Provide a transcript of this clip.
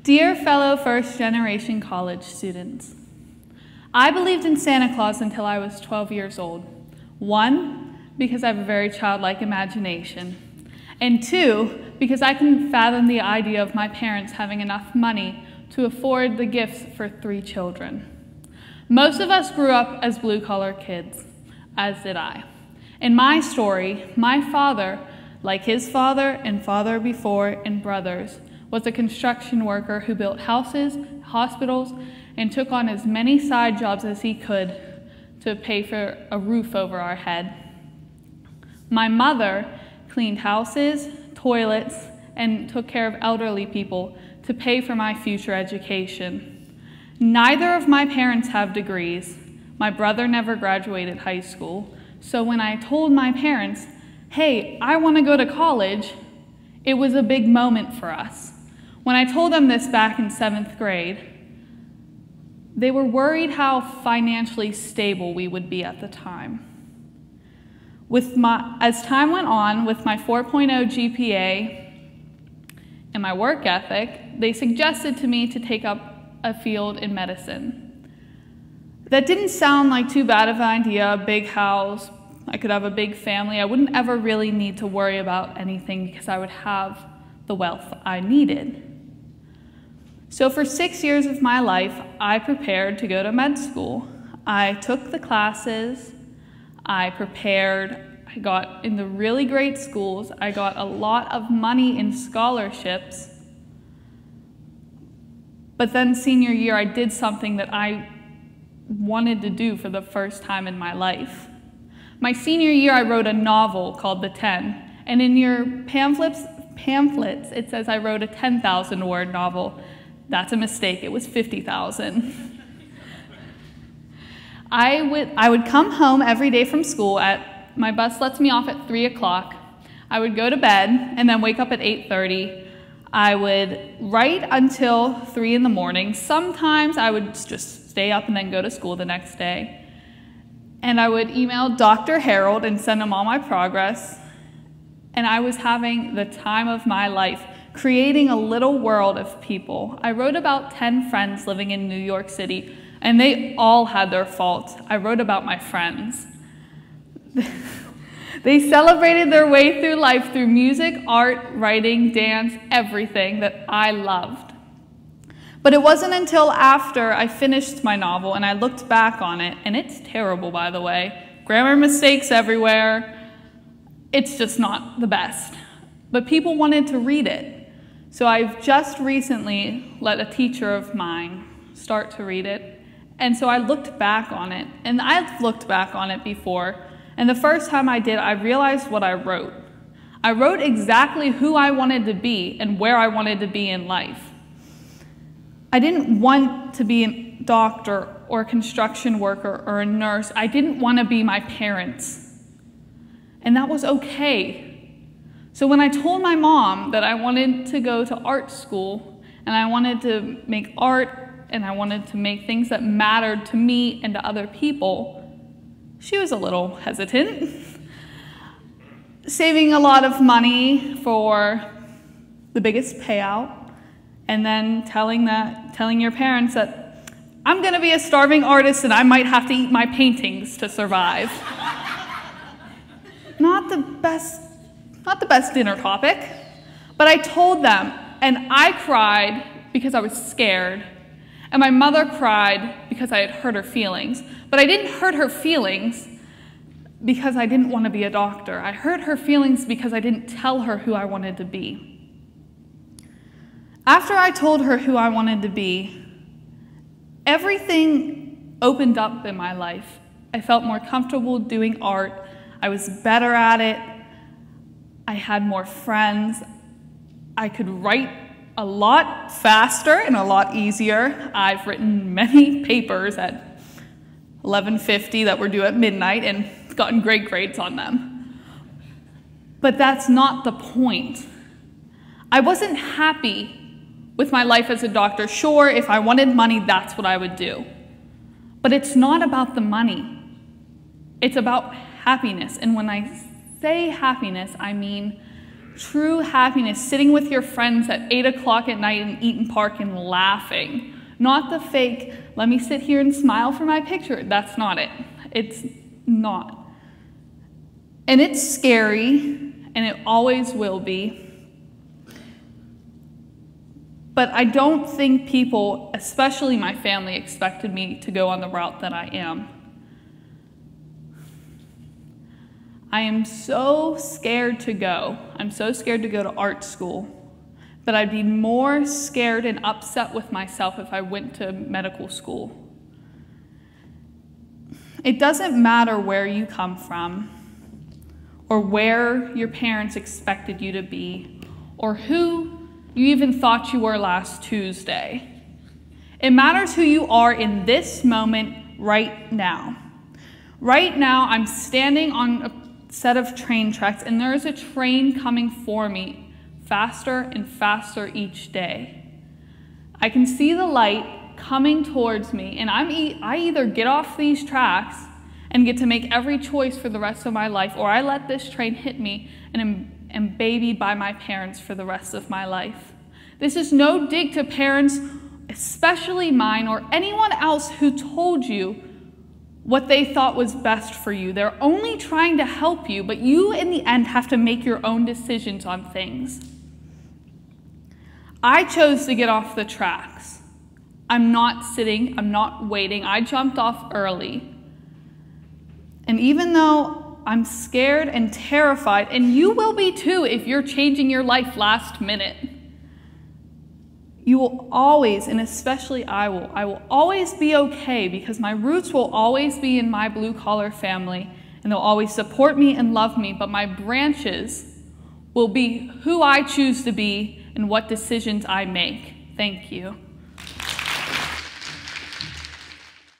Dear fellow first-generation college students, I believed in Santa Claus until I was 12 years old. 1, because I have a very childlike imagination. And 2, because I couldn't fathom the idea of my parents having enough money to afford the gifts for 3 children. Most of us grew up as blue-collar kids, as did I. In my story, my father, like his father and father before and brothers, was a construction worker who built houses, hospitals, and took on as many side jobs as he could to pay for a roof over our head. My mother cleaned houses, toilets, and took care of elderly people to pay for my future education. Neither of my parents have degrees. My brother never graduated high school. So when I told my parents, hey, I want to go to college, it was a big moment for us. When I told them this back in 7th grade, they were worried how financially stable we would be at the time. As time went on, with my 4.0 GPA and my work ethic, they suggested to me to take up a field in medicine. That didn't sound like too bad of an idea, a big house, I could have a big family. I wouldn't ever really need to worry about anything because I would have the wealth I needed. So for 6 years of my life, I prepared to go to med school. I took the classes, I prepared, I got into really great schools, I got a lot of money in scholarships, but then senior year I did something that I wanted to do for the first time in my life. My senior year I wrote a novel called The 10, and in your pamphlets it says I wrote a 10,000 word novel. That's a mistake, it was 50,000. I would come home every day from school my bus lets me off at 3 o'clock. I would go to bed and then wake up at 8:30. I would write until 3 in the morning. Sometimes I would just stay up and then go to school the next day. And I would email Dr. Harold and send him all my progress. And I was having the time of my life, creating a little world of people. I wrote about 10 friends living in New York City, and they all had their faults. I wrote about my friends. They celebrated their way through life through music, art, writing, dance, everything that I loved. But it wasn't until after I finished my novel and I looked back on it, and it's terrible, by the way. Grammar mistakes everywhere. It's just not the best. But people wanted to read it. So I've just recently let a teacher of mine start to read it. And so I looked back on it, and I've looked back on it before, and the first time I did, I realized what I wrote. I wrote exactly who I wanted to be and where I wanted to be in life. I didn't want to be a doctor or a construction worker or a nurse. I didn't want to be my parents. And that was okay. So when I told my mom that I wanted to go to art school and I wanted to make art and I wanted to make things that mattered to me and to other people, she was a little hesitant. Saving a lot of money for the biggest payout and then telling your parents that I'm going to be a starving artist and I might have to eat my paintings to survive. Not the best dinner topic, but I told them, and I cried because I was scared, and my mother cried because I had hurt her feelings. But I didn't hurt her feelings because I didn't want to be a doctor. I hurt her feelings because I didn't tell her who I wanted to be. After I told her who I wanted to be, everything opened up in my life. I felt more comfortable doing art. I was better at it. I had more friends. I could write a lot faster and a lot easier. I've written many papers at 11:50 that were due at midnight and gotten great grades on them. But that's not the point. I wasn't happy with my life as a doctor. Sure, if I wanted money, that's what I would do. But it's not about the money. It's about happiness. And when I say happiness, I mean True happiness, sitting with your friends at 8 o'clock at night in Eaton Park and laughing. Not the fake, let me sit here and smile for my picture. That's not it. It's not. And it's scary, and it always will be. But I don't think people, especially my family, expected me to go on the route that I am. I am so scared to go. I'm so scared to go to art school. But I'd be more scared and upset with myself if I went to medical school. It doesn't matter where you come from, or where your parents expected you to be, or who you even thought you were last Tuesday. It matters who you are in this moment right now. Right now, I'm standing on a set of train tracks, and there is a train coming for me faster and faster each day. I can see the light coming towards me, and I either get off these tracks and get to make every choice for the rest of my life, or I let this train hit me and am babied by my parents for the rest of my life. This is no dig to parents, especially mine or anyone else who told you what they thought was best for you. They're only trying to help you, but you in the end have to make your own decisions on things. I chose to get off the tracks. I'm not sitting, I'm not waiting. I jumped off early. And even though I'm scared and terrified, and you will be too if you're changing your life last minute, you will always, and especially I will always be okay, because my roots will always be in my blue-collar family, and they'll always support me and love me, but my branches will be who I choose to be and what decisions I make. Thank you.